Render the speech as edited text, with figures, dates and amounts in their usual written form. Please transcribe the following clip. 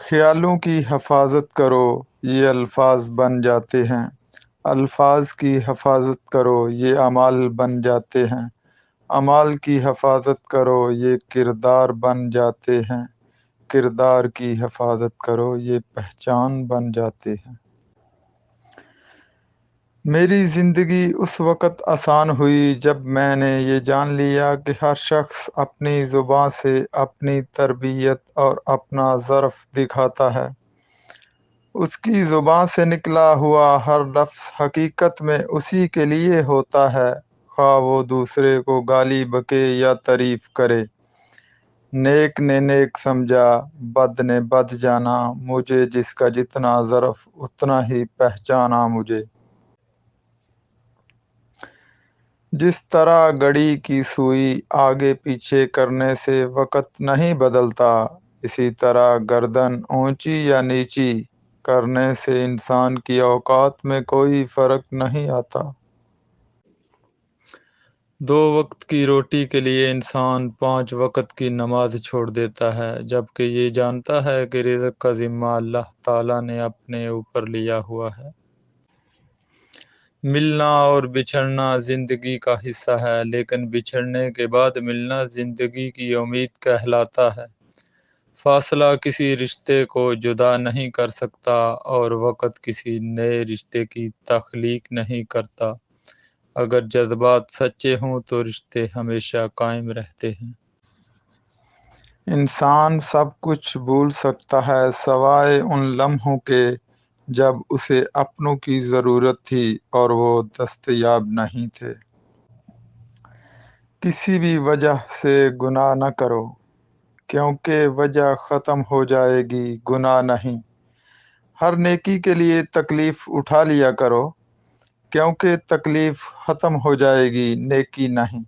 خیالوں کی حفاظت کرو یہ الفاظ بن جاتے ہیں، الفاظ کی حفاظت کرو یہ اعمال بن جاتے ہیں، اعمال کی حفاظت کرو یہ کردار بن جاتے ہیں، کردار کی حفاظت کرو یہ پہچان بن جاتے ہیں۔ میری زندگی اس وقت آسان ہوئی جب میں نے یہ جان لیا کہ ہر شخص اپنی زبان سے اپنی تربیت اور اپنا ظرف دکھاتا ہے۔ اس کی زبان سے نکلا ہوا ہر لفظ حقیقت میں اسی کے لیے ہوتا ہے، خواہ وہ دوسرے کو گالی بکے یا تعریف کرے۔ نیک نے نیک سمجھا، بد نے بد جانا، مجھے جس کا جتنا ظرف اتنا ہی پہچانا مجھے۔ جس طرح گھڑی کی سوئی آگے پیچھے کرنے سے وقت نہیں بدلتا، اسی طرح گردن اونچی یا نیچی کرنے سے انسان کی اوقات میں کوئی فرق نہیں آتا۔ 2 وقت کی روٹی کے لیے انسان 5 وقت کی نماز چھوڑ دیتا ہے، جبکہ یہ جانتا ہے کہ رزق کا ذمہ اللہ تعالیٰ نے اپنے اوپر لیا ہوا ہے۔ ملنا اور بچھڑنا زندگی کا حصہ ہے، لیکن بچھڑنے کے بعد ملنا زندگی کی امید کہلاتا ہے۔ فاصلہ کسی رشتے کو جدا نہیں کر سکتا اور وقت کسی نئے رشتے کی تخلیق نہیں کرتا۔ اگر جذبات سچے ہوں تو رشتے ہمیشہ قائم رہتے ہیں۔ انسان سب کچھ بھول سکتا ہے سوائے ان لمحوں کے جب اسے اپنوں کی ضرورت تھی اور وہ دستیاب نہیں تھے۔ کسی بھی وجہ سے گناہ نہ کرو، کیونکہ وجہ ختم ہو جائے گی، گناہ نہیں۔ ہر نیکی کے لیے تکلیف اٹھا لیا کرو، کیونکہ تکلیف ختم ہو جائے گی، نیکی نہیں۔